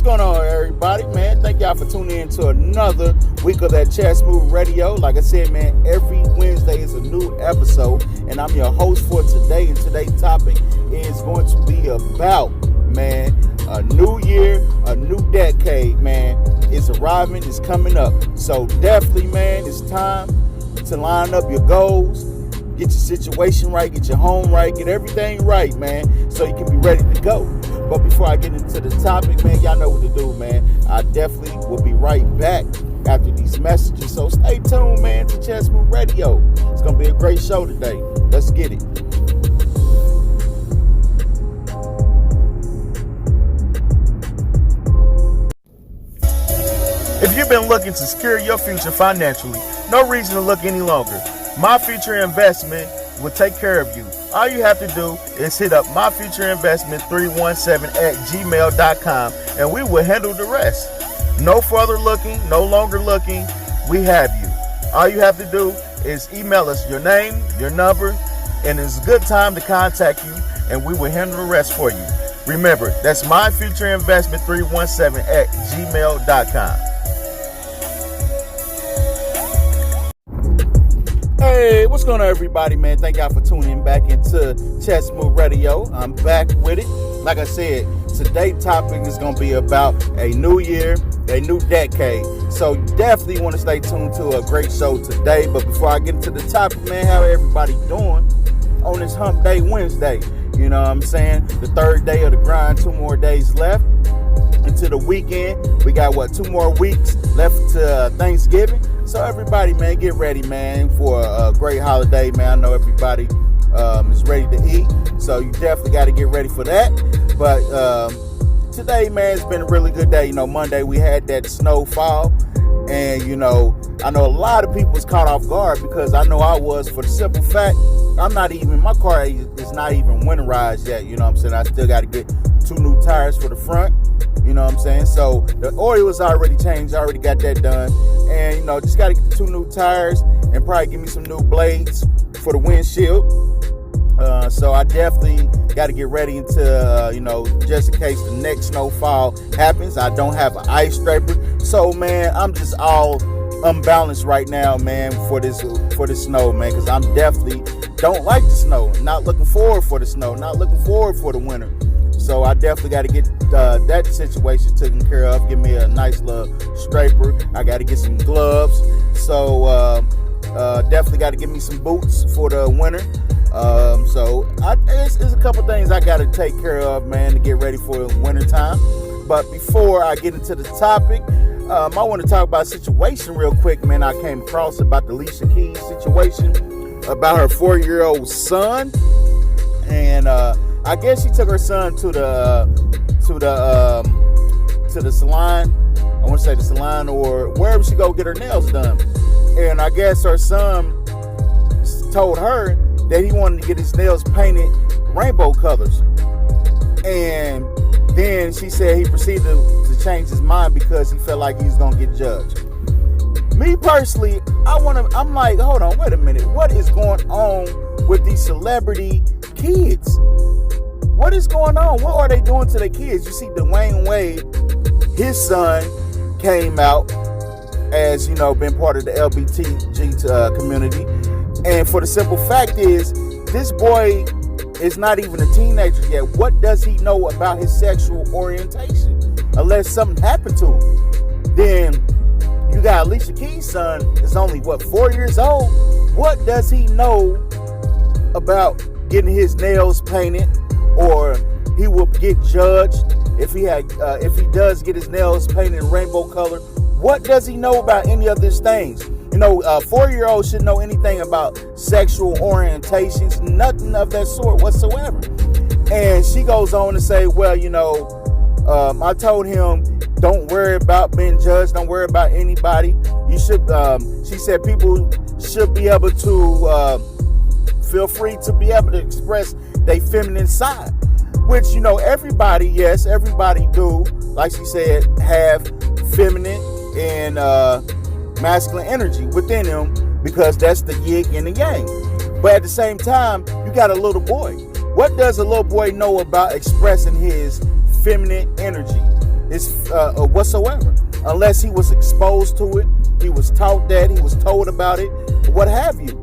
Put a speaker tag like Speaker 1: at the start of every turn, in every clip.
Speaker 1: going on, everybody, man? Thank y'all for tuning in to another week of that Chessmove Radio. Like I said, man, every Wednesday is a new episode, and I'm your host for today. And today's topic is going to be about, man, a new year, a new decade, man. It's arriving, it's coming up. So definitely, man, it's time to line up your goals, get your situation right, get your home right, get everything right, man, so you can be ready to go. But before I get into the topic, man, y'all know what to do, man. I definitely will be right back after these messages. So stay tuned, man, to Chessmove Radio. It's going to be a great show today. Let's get it. If you've been looking to secure your future financially, no reason to look any longer. My Future Investment will take care of you. All you have to do is hit up myfutureinvestment317@gmail.com and we will handle the rest. No further looking, no longer looking. We have you. All you have to do is email us your name, your number, and it's a good time to contact you and we will handle the rest for you. Remember, that's myfutureinvestment317@gmail.com. Hey, what's going on, everybody, man? Thank y'all for tuning back into Chessmove Radio. I'm back with it. Like I said, today's topic is going to be about a new year, a new decade. So you definitely want to stay tuned to a great show today. But before I get into the topic, man, how everybody doing on this Hump Day Wednesday? You know what I'm saying? The third day of the grind, 2 more days left into the weekend. We got, 2 more weeks left to Thanksgiving. So everybody, man, get ready, man, for a great holiday, man. I know everybody is ready to eat, so you definitely got to get ready for that. But today, man, it's been a really good day. You know, Monday we had that snowfall, and, you know, I know a lot of people was caught off guard because I know I was, for the simple fact, my car is not even winterized yet, you know what I'm saying? I still got to get 2 new tires for the front. You know what I'm saying? So the oil was already changed. I already got that done. And, you know, just got to get the 2 new tires and probably give me some new blades for the windshield. So I definitely got to get ready until, just in case the next snowfall happens. I don't have an ice scraper. So, man, I'm just all unbalanced right now, man, for this snow, man, because I'm definitely don't like the snow. Not looking forward for the snow. Not looking forward for the winter. So I definitely got to get that situation taken care of. Give me a nice little scraper. I got to get some gloves. So definitely got to get me some boots for the winter. It's a couple things I got to take care of, man, to get ready for winter time. But before I get into the topic, I want to talk about a situation real quick, man. I came across about the Alicia Keys situation, about her 4-year-old son. And I guess she took her son to the salon. I want to say the salon or wherever she go get her nails done. And I guess her son told her that he wanted to get his nails painted rainbow colors. And then she said he proceeded to change his mind because he felt like he's gonna get judged. Me personally, I'm like, hold on, wait a minute. What is going on with these celebrity kids? What is going on? What are they doing to their kids? You see, Dwayne Wade, his son came out as, been part of the LBTG community. And for the simple fact is, this boy is not even a teenager yet. What does he know about his sexual orientation? Unless something happened to him. Then you got Alicia Keys' son is only, 4 years old? What does he know about getting his nails painted? Or he will get judged if he does get his nails painted in rainbow color. What does he know about any of these things? A 4-year-old shouldn't know anything about sexual orientations, nothing of that sort whatsoever. And she goes on to say, well, I told him, don't worry about being judged. Don't worry about anybody. You should, she said, people should be able to feel free to be able to express their feminine side, which, everybody do, like she said, have feminine and masculine energy within them, because that's the yin and the yang. But at the same time, you got a little boy. What does a little boy know about expressing his feminine energy? whatsoever, unless he was exposed to it, he was taught that, he was told about it, what have you.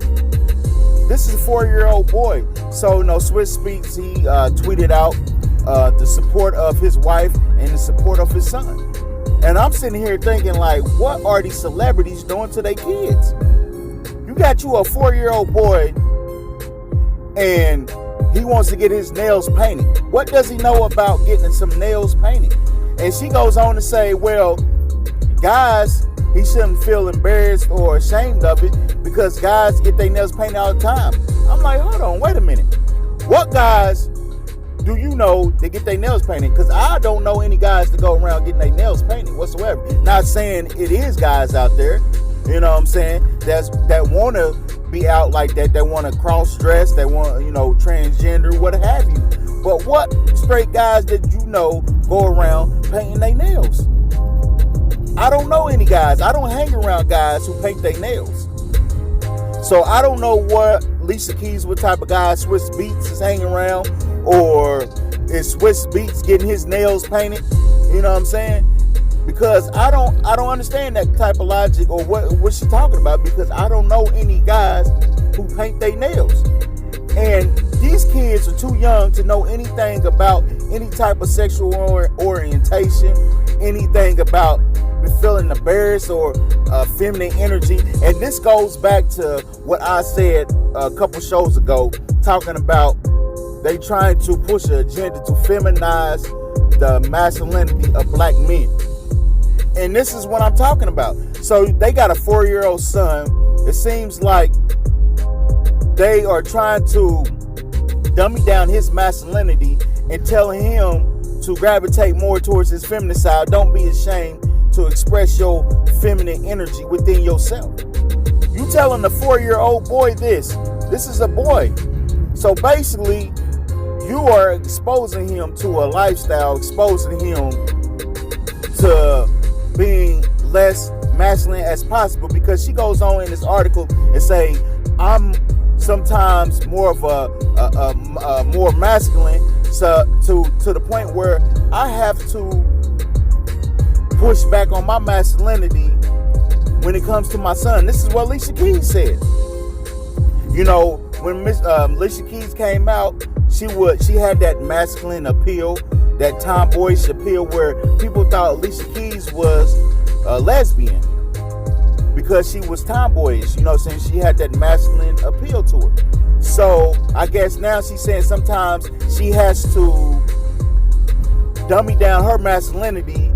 Speaker 1: This is a 4-year-old boy. So, Swiss Speaks, he tweeted out the support of his wife and the support of his son. And I'm sitting here thinking, like, what are these celebrities doing to their kids? You got you a 4-year-old boy and he wants to get his nails painted. What does he know about getting some nails painted? And she goes on to say, well, guys, he shouldn't feel embarrassed or ashamed of it because guys get their nails painted all the time. I'm like, hold on, wait a minute. What guys do you know that get their nails painted? Because I don't know any guys that go around getting their nails painted whatsoever. Not saying it is guys out there, you know what I'm saying, that want to be out like that, that want to cross-dress, that want, transgender, what have you. But what straight guys that you know go around painting their nails? I don't know any guys. I don't hang around guys who paint their nails. So I don't know what Alicia Keys, what type of guy Swiss Beats is hanging around, or is Swiss Beats getting his nails painted? You know what I'm saying? Because I don't understand that type of logic or what she's talking about, because I don't know any guys who paint their nails. And these kids are too young to know anything about any type of sexual orientation, anything about feeling embarrassed or feminine energy. And this goes back to what I said a couple shows ago, talking about they trying to push an agenda to feminize the masculinity of black men. And this is what I'm talking about. So they got a 4-year-old son. It seems like they are trying to dummy down his masculinity and tell him to gravitate more towards his feminine side. Don't be ashamed to express your feminine energy within yourself. You telling the 4-year-old boy this is a boy. So basically, you are exposing him to a lifestyle, exposing him to being less masculine as possible, because she goes on in this article and say, I'm sometimes more of a more masculine, so to the point where I have to push back on my masculinity when it comes to my son. This is what Alicia Keys said. When Alicia Keys came out, she had that masculine appeal, that tomboyish appeal, where people thought Alicia Keys was a lesbian because she was tomboyish, saying she had that masculine appeal to her. So I guess now she's saying sometimes she has to dummy down her masculinity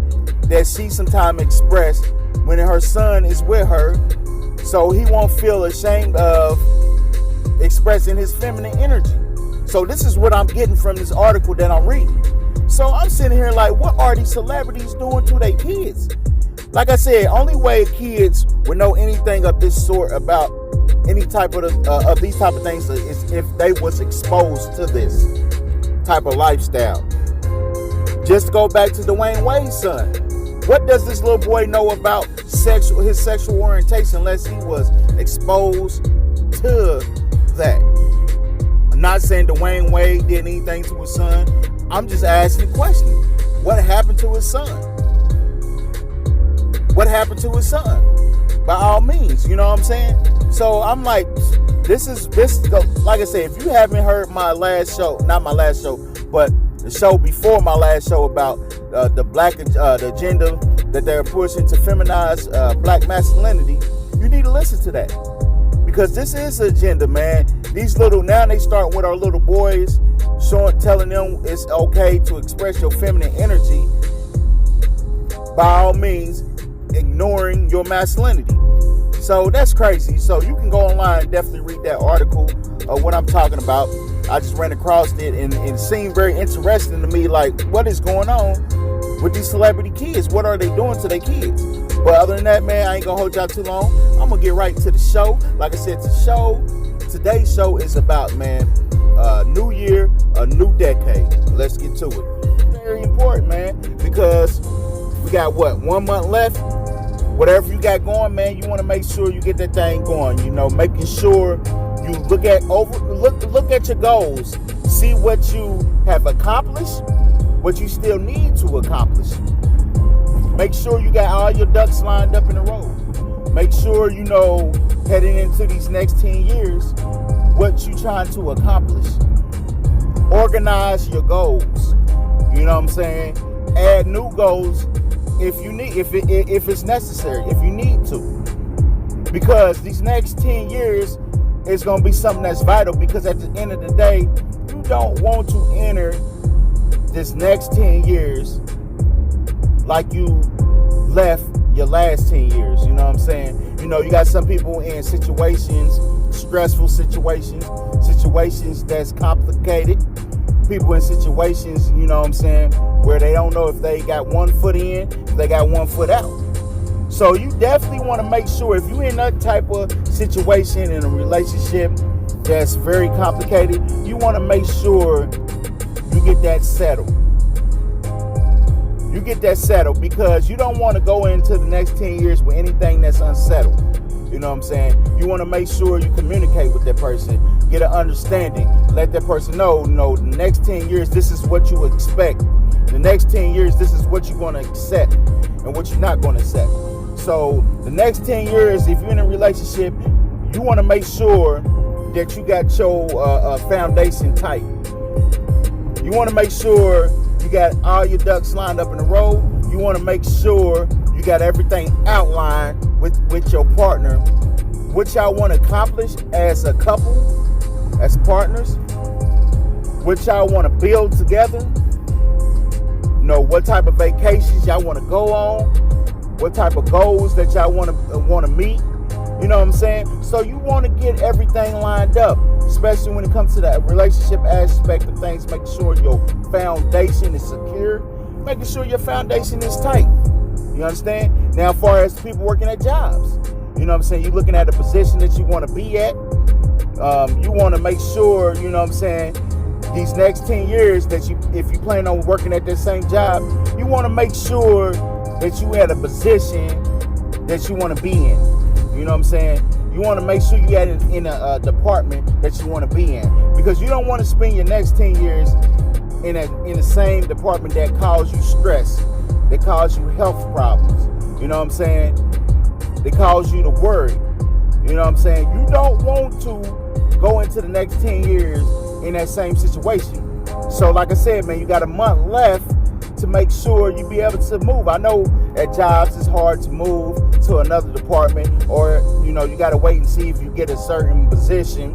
Speaker 1: that she sometimes expressed when her son is with her, so he won't feel ashamed of expressing his feminine energy. So this is what I'm getting from this article that I'm reading. So I'm sitting here like, what are these celebrities doing to their kids? Like I said, only way kids would know anything of this sort about any type of these type of things is if they was exposed to this type of lifestyle. Just to go back to Dwayne Wade's son. What does this little boy know about his sexual orientation unless he was exposed to that? I'm not saying Dwayne Wade did anything to his son. I'm just asking the question. What happened to his son? What happened to his son? By all means, you know what I'm saying? So I'm like, this like I said, if you haven't heard my last show, not my last show, but the show before my last show about the agenda that they're pushing to feminize black masculinity, you need to listen to that. Because this is the agenda, man. Now they start with our little boys, telling them it's okay to express your feminine energy, by all means, ignoring your masculinity. So that's crazy. So you can go online and definitely read that article of what I'm talking about. I just ran across it and it seemed very interesting to me, like, what is going on with these celebrity kids? What are they doing to their kids? But other than that, man, I ain't gonna hold y'all too long. I'm gonna get right to the show. Like I said, today's show is about, man, new year, a new decade. Let's get to it. Very important, man, because we got 1 month left. Whatever you got going, man, you want to make sure you get that thing going. Making sure you look at your goals, see what you have accomplished, what you still need to accomplish, Make sure you got all your ducks lined up in a row. Make sure you know, heading into these next 10 years, what you trying to accomplish. Organize your goals. You know what I'm saying? Add new goals if you need, if it's necessary, if you need to. Because these next 10 years is going to be something that's vital, because at the end of the day, you don't want to enter this next 10 years like you left your last 10 years. You know what I'm saying? You know, you got some people in situations, stressful situations that's complicated. People in situations, you know what I'm saying, where they don't know if they got one foot in, if they got one foot out. So you definitely want to make sure, if you're in that type of situation in a relationship that's very complicated, you want to make sure you get that settled. You get that settled, because you don't want to go into the next 10 years with anything that's unsettled. You know what I'm saying? You want to make sure you communicate with that person, get an understanding, let that person know, the next 10 years, this is what you expect. The next 10 years, this is what you're going to accept and what you're not going to accept. So the next 10 years, if you're in a relationship, you want to make sure that you got your foundation tight. You want to make sure you got all your ducks lined up in a row. You want to make sure you got everything outlined with your partner, what y'all want to accomplish as a couple, as partners, what y'all want to build together. What type of vacations y'all want to go on, what type of goals that y'all want to meet. You know what I'm saying? So you want to get everything lined up, especially when it comes to that relationship aspect of things, making sure your foundation is secure, making sure your foundation is tight. You understand? Now, as far as people working at jobs, you know what I'm saying, you're looking at a position that you want to be at. You want to make sure, you know what I'm saying, these next 10 years that if you plan on working at that same job, you want to make sure that you at a position that you want to be in. You know what I'm saying? You want to make sure you get in a department that you want to be in, because you don't want to spend your next 10 years in the same department that cause you stress, that cause you health problems. You know what I'm saying? They cause you to worry. You know what I'm saying? You don't want to go into the next 10 years in that same situation. So like I said, man, you got a month left to make sure you be able to move. I know at jobs it's hard to move to another department, or you got to wait and see if you get a certain position,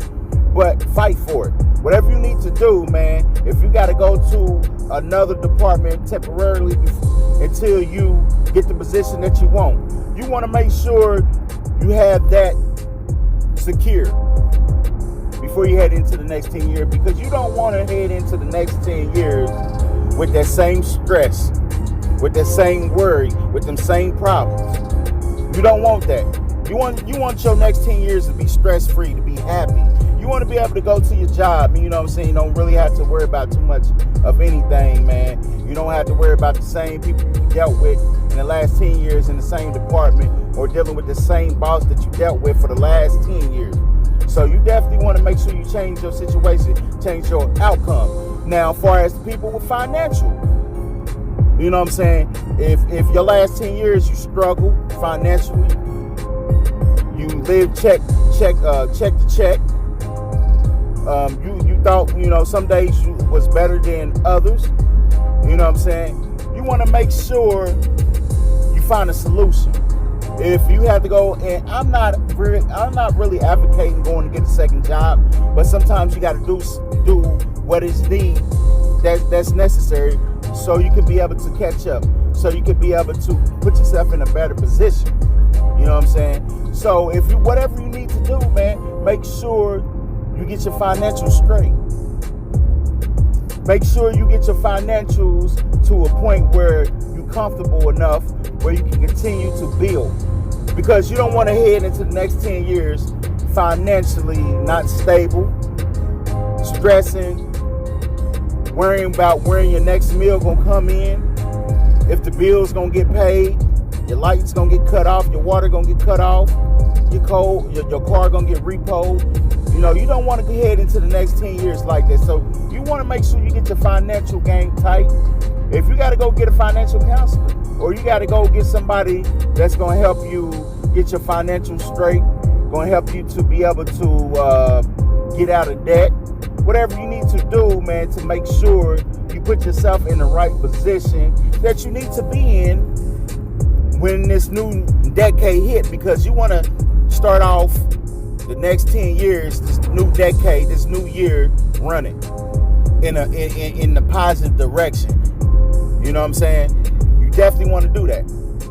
Speaker 1: but fight for it. Whatever you need to do, man. If you got to go to another department temporarily until you get the position that you want, you want to make sure you have that secure before you head into the next 10 years, because you don't want to head into the next 10 years with that same stress, with that same worry, with them same problems. You don't want that. You want your next 10 years to be stress-free, to be happy. You want to be able to go to your job, you know what I'm saying? You don't really have to worry about too much of anything, man. You don't have to worry about the same people you dealt with in the last 10 years in the same department, or dealing with the same boss that you dealt with for the last 10 years. So you definitely want to make sure you change your situation, change your outcome. Now, as far as the people with financial, you know what I'm saying? If your last 10 years you struggle financially, you live check to check. You thought, some days you was better than others. You know what I'm saying? You want to make sure you find a solution. If you have to go, and I'm not really advocating going to get a second job, but sometimes you got to do what is that's necessary, so you can be able to catch up, so you can be able to put yourself in a better position. You know what I'm saying? So whatever you need to do, man, make sure you get your financials straight. Make sure you get your financials to a point where you're comfortable enough where you can continue to build. Because you don't want to head into the next 10 years financially not stable, stressing, worrying about where your next meal gonna come in, if the bill's gonna get paid, your lights gonna get cut off, your water gonna get cut off, your car gonna get repoed. You don't want to head into the next 10 years like that. So you want to make sure you get your financial game tight. If you got to go get a financial counselor, or you got to go get somebody that's going to help you get your financials straight, going to help you to be able to get out of debt. Whatever you need to do, man, to make sure you put yourself in the right position that you need to be in when this new decade hit, because you want to start off the next 10 years, this new decade, this new year running in the positive direction. You know what I'm saying? You definitely want to do that.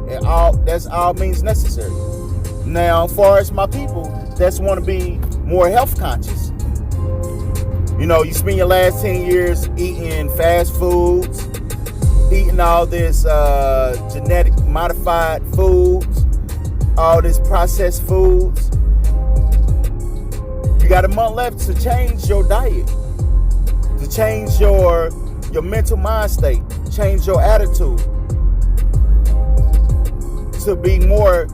Speaker 1: And that's all means necessary. Now, as far as my people that's want to be more health conscious, you know, you spend your last 10 years eating fast foods, eating all this genetic modified foods, all this processed foods. You got a month left to change your diet, to change your mental mind state, change your attitude, to be more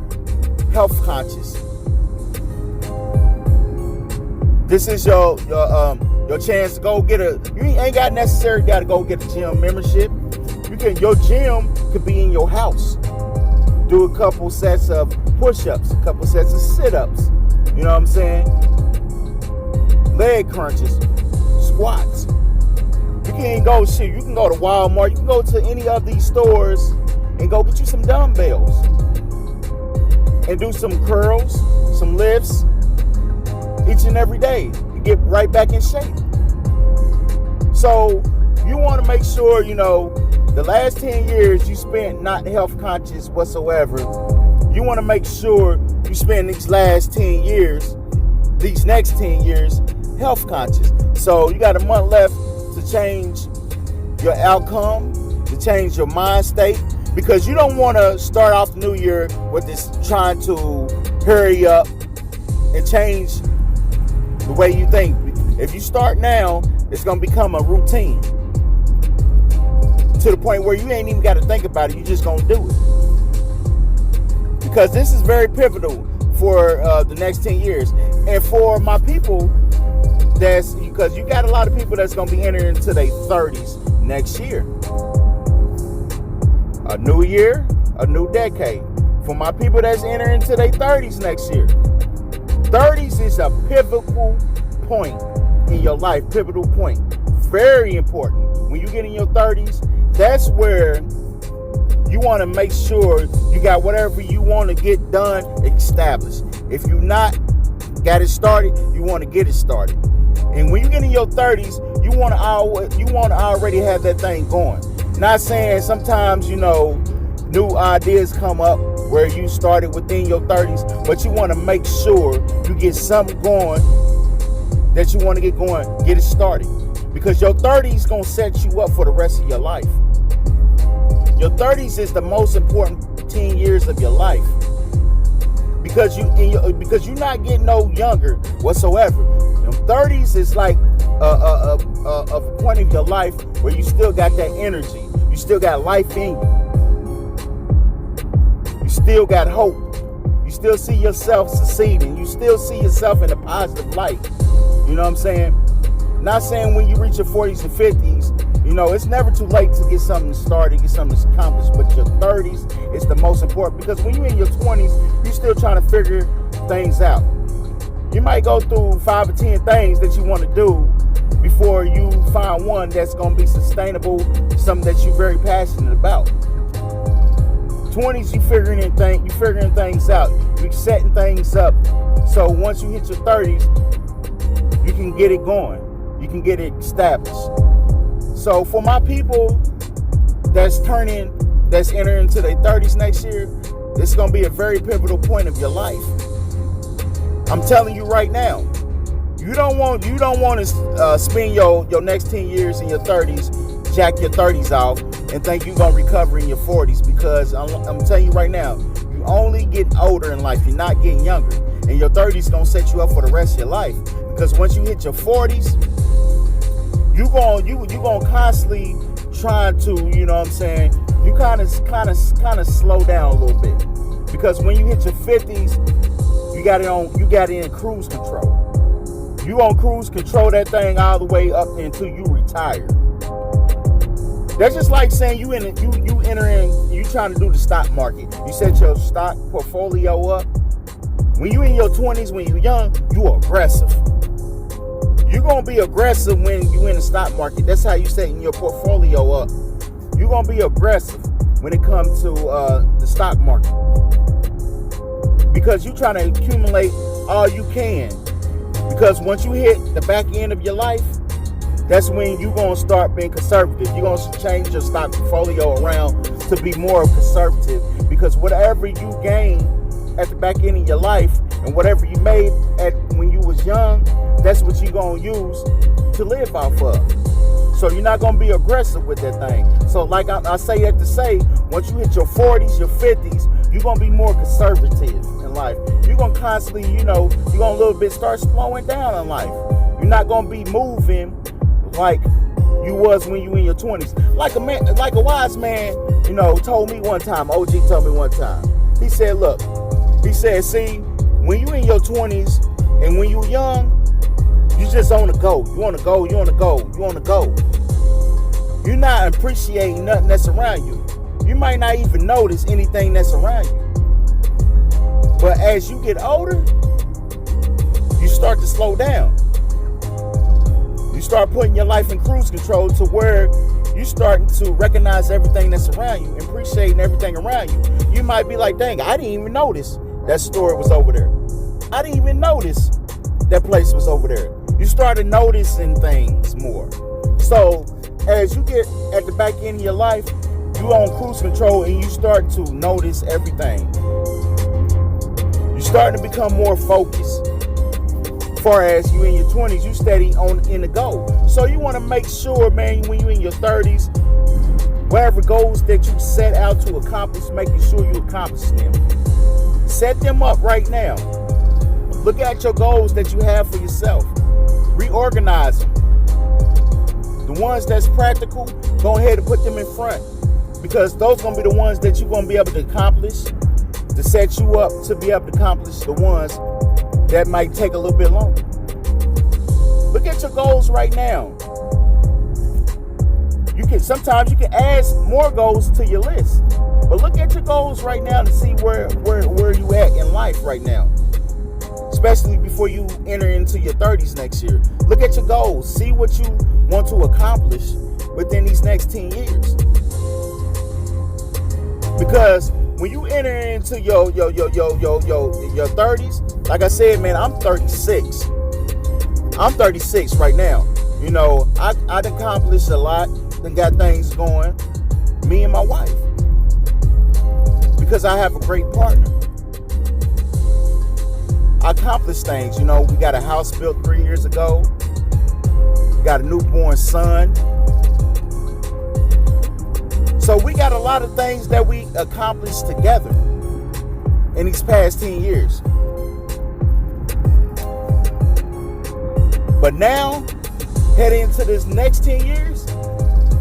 Speaker 1: health conscious. This is your chance to go get you ain't got necessarily got to go get a gym membership. Your gym could be in your house. Do a couple sets of push-ups, a couple sets of sit-ups. You know what I'm saying? Leg crunches, squats. You can go you can go to Walmart, you can go to any of these stores and go get you some dumbbells and do some curls, some lifts each and every day to get right back in shape. So you want to make sure, you know, the last 10 years you spent not health conscious whatsoever. You want to make sure you spend these last 10 years, these next 10 years, health conscious. So you got a month left to change your outcome, to change your mind state, because you don't want to start off the new year with this trying to hurry up and change the way you think. If you start now, it's going to become a routine to the point where you ain't even got to think about it. You just going to do it. Because this is very pivotal for the next 10 years. And for my people, that's because you got a lot of people that's going to be entering into their 30s next year. A new year, a new decade. For my people that's entering into their 30s next year. 30s is a pivotal point in your life. Pivotal point. Very important. When you get in your 30s, that's where you want to make sure you got whatever you want to get done established. If you not got it started, you want to get it started. And when you get in your 30s, you want to already have that thing going. Not saying sometimes, you know, new ideas come up where you started within your 30s, but you want to make sure you get something going that you want to get going, get it started. Because your 30s going to set you up for the rest of your life. Your 30s is the most important 10 years of your life. Because you're not getting no younger whatsoever. Your 30s is like a point of your life where you still got that energy. You still got life in you. You still got hope. You still see yourself succeeding. You still see yourself in a positive light. You know what I'm saying? Not saying when you reach your 40s and 50s, you know, it's never too late to get something started, get something accomplished. But your 30s is the most important, because when you're in your 20s, you're still trying to figure things out. You might go through 5 or 10 things that you want to do before you find one that's going to be sustainable, something that you're very passionate about. 20s, you figuring things out. You're setting things up. So once you hit your 30s, you can get it going. You can get it established. So for my people that's entering into their 30s next year, it's going to be a very pivotal point of your life. I'm telling you right now, you don't want to spend your next 10 years in your 30s, jack your 30s off, and think you're going to recover in your 40s, because I'm telling you right now, you only get older in life. You're not getting younger. And your 30s going to set you up for the rest of your life. Because once you hit your 40s, you going constantly trying to, you know what I'm saying, you kind of slow down a little bit. Because when you hit your 50s, you got it in cruise control. You on cruise control that thing all the way up until you retire. That's just like saying you trying to do the stock market. You set your stock portfolio up. When you in your 20s, when you young, you aggressive. You're gonna be aggressive when you in the stock market. That's how you setting your portfolio up. You're gonna be aggressive when it comes to the stock market, because you're trying to accumulate all you can. Because once you hit the back end of your life, that's when you're going to start being conservative. You're going to change your stock portfolio around to be more conservative, because whatever you gain at the back end of your life and whatever you made when you was young, that's what you're going to use to live off of. So you're not going to be aggressive with that thing. So like I say that to say, once you hit your 40s, your 50s, you're going to be more conservative in life. You're going to constantly, you're going to a little bit start slowing down in life. You're not going to be moving like you was when you in your 20s. Like a wise man, told me one time, OG told me one time. He said, look, see, when you in your 20s and when you young, you just on the go. You on the go, you on the go, you on the go. You're not appreciating nothing that's around you. You might not even notice anything that's around you. But as you get older, you start to slow down. You start putting your life in cruise control to where you're starting to recognize everything that's around you, appreciating everything around you. You might be like, dang, I didn't even notice that store was over there. I didn't even notice that place was over there. You started noticing things more. So as you get at the back end of your life, you on cruise control and you start to notice everything. You're starting to become more focused. Far as you in your 20s, you steady in the go. So you want to make sure, man, when you in your 30s, whatever goals that you set out to accomplish, making sure you accomplish them. Set them up right now. Look at your goals that you have for yourself. Reorganize them. The ones that's practical, go ahead and put them in front, because those are going to be the ones that you're going to be able to accomplish, to set you up to be able to accomplish the ones that might take a little bit longer. Look at your goals right now. Sometimes you can add more goals to your list, but look at your goals right now to see where you at in life right now, especially before you enter into your 30s next year. Look at your goals. See what you want to accomplish within these next 10 years. Because when you enter into your 30s, like I said, man, I'm 36. I'm 36 right now. I've accomplished a lot, and got things going, me and my wife, because I have a great partner. I accomplished things. We got a house built 3 years ago. Got a newborn son. So we got a lot of things that we accomplished together in these past 10 years. But now, heading into this next 10 years,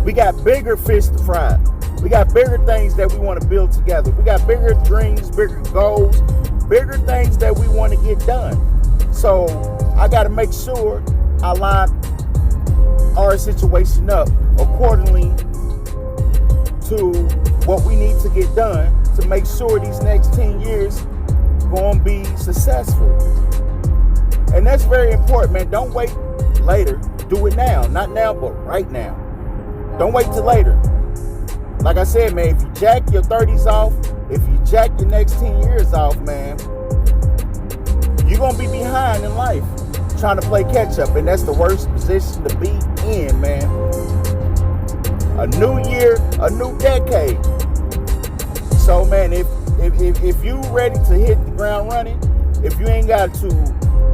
Speaker 1: we got bigger fish to fry. We got bigger things that we want to build together. We got bigger dreams, bigger goals, bigger things that we want to get done. So I got to make sure I line our situation up accordingly to what we need to get done to make sure these next 10 years going to be successful. And that's very important, man. Don't wait later. Do it now. Not now, but right now. Don't wait till later. Like I said, man, if you jack your 30s off, if you jack your next 10 years off, man, you're going to be behind in life trying to play catch up. And that's the worst position to be in, man. A new year, a new decade. So, man, if you ready to hit the ground running, if you ain't got to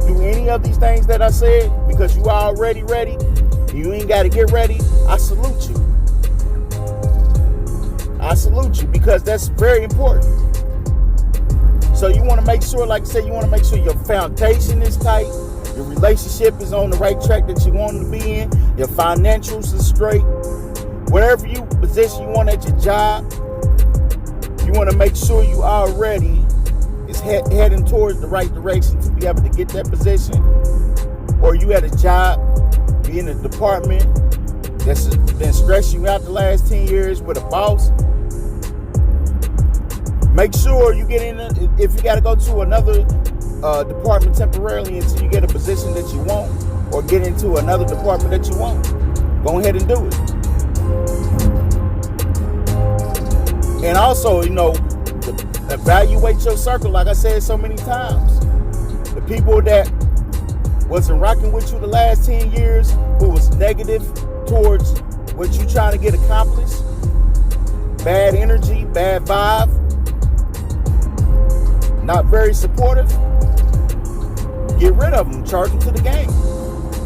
Speaker 1: do any of these things that I said, because you already ready, you ain't got to get ready, I salute you. I salute you, because that's very important. So you want to make sure, like I said, you want to make sure your foundation is tight, your relationship is on the right track that you want it to be in, your financials is straight. Whatever position you want at your job, you want to make sure you already is heading towards the right direction to be able to get that position. Or you at a job, be in a department, that's been stressing you out the last 10 years with a boss, make sure you get in. If you got to go to another department temporarily until you get a position that you want, or get into another department that you want, go ahead and do it. And also, evaluate your circle. Like I said so many times, the people that wasn't rocking with you the last 10 years, who was negative towards what you trying to get accomplished, bad energy, bad vibe, not very supportive, get rid of them, charge them to the game.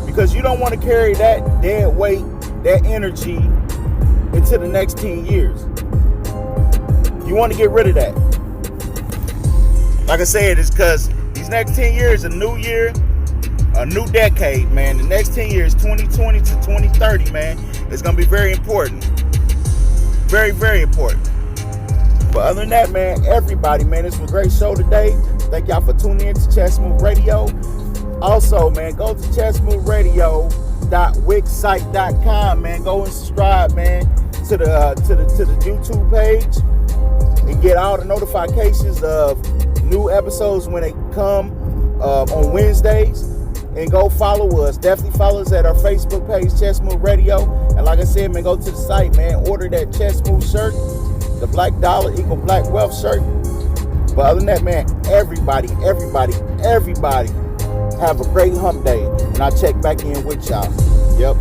Speaker 1: Because you don't want to carry that dead weight, that energy into the next 10 years. You want to get rid of that. Like I said, it's because these next 10 years, a new year, a new decade, man. The next 10 years, 2020 to 2030, man, it's going to be very important. Very, very important. But other than that, man, everybody, man, this was a great show today. Thank y'all for tuning in to Chessmove Radio. Also, man, go to chessmoveradio.wixsite.com, man. Go and subscribe, man, to the YouTube page and get all the notifications of new episodes when they come on Wednesdays. And go follow us. Definitely follow us at our Facebook page, Chessmove Radio. And like I said, man, go to the site, man. Order that Chessmove shirt, the Black Dollar Equal Black Wealth shirt. But other than that, man, everybody have a great hump day. And I'll check back in with y'all. Yep.